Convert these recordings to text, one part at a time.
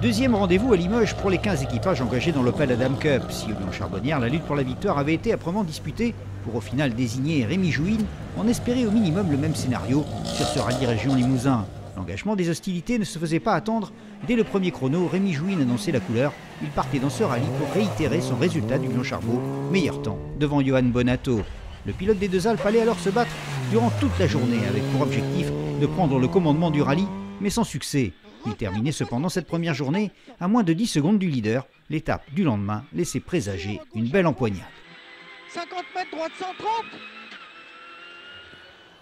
Deuxième rendez-vous à Limoges pour les 15 équipages engagés dans l'Opel Adam Cup. Si au Lyon-Charbonnières, la lutte pour la victoire avait été âprement disputée pour au final désigner Rémi Jouine, on espérait au minimum le même scénario sur ce rallye région Limousin. L'engagement des hostilités ne se faisait pas attendre. Dès le premier chrono, Rémi Jouine annonçait la couleur. Il partait dans ce rallye pour réitérer son résultat du Lyon-Charbot, meilleur temps devant Johan Bonato. Le pilote des Deux Alpes allait alors se battre durant toute la journée avec pour objectif de prendre le commandement du rallye, mais sans succès. Il terminait cependant cette première journée à moins de 10 secondes du leader. L'étape du lendemain laissait présager une belle empoignade. 50 mètres, droite 130.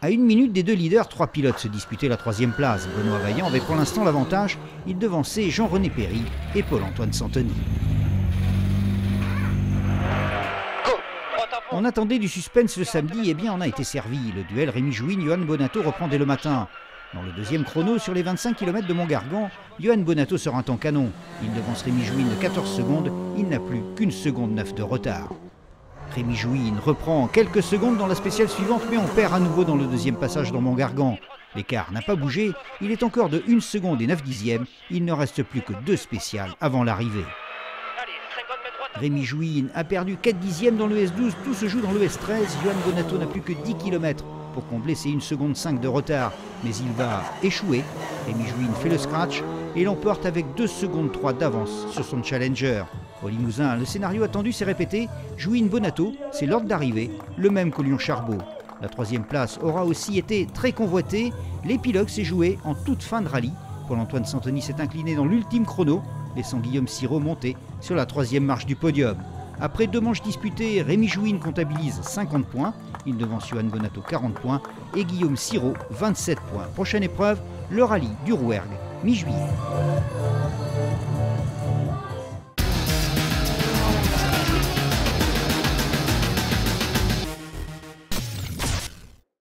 À 1 minute des deux leaders, 3 pilotes se disputaient la troisième place. Benoît Vaillant avait pour l'instant l'avantage. Il devançait Jean-René Perry et Paul-Antoine Santoni. On attendait du suspense le samedi, et bien on a été servi. Le duel Rémi Jouine-Johan Bonato reprend dès le matin. Dans le deuxième chrono, sur les 25 km de Montgargan, Johan Bonato sort un temps canon. Il devance Rémi Jouine de 14 secondes, il n'a plus qu'une seconde 9 de retard. Rémi Jouine reprend quelques secondes dans la spéciale suivante, mais on perd à nouveau dans le deuxième passage dans Montgargan. L'écart n'a pas bougé, il est encore de 1 seconde et 9 dixièmes, il ne reste plus que 2 spéciales avant l'arrivée. Rémi Jouine a perdu 4 dixièmes dans le S12, tout se joue dans le S13. Johan Bonato n'a plus que 10 km pour combler ses 1 seconde 5 de retard, mais il va échouer. Rémi Jouine fait le scratch et l'emporte avec 2 secondes 3 d'avance sur son challenger. Au Limousin, le scénario attendu s'est répété. Jouine Bonato, c'est l'ordre d'arrivée, le même qu'au Lyon-Charbot. La troisième place aura aussi été très convoitée. L'épilogue s'est joué en toute fin de rallye. Paul-Antoine Santoni s'est incliné dans l'ultime chrono, laissant Guillaume Sirot monter sur la troisième marche du podium. Après 2 manches disputées, Rémi Jouine comptabilise 50 points, il devance Johan Bonato 40 points et Guillaume Sirot 27 points. Prochaine épreuve, le rallye du Rouergue, mi-juillet.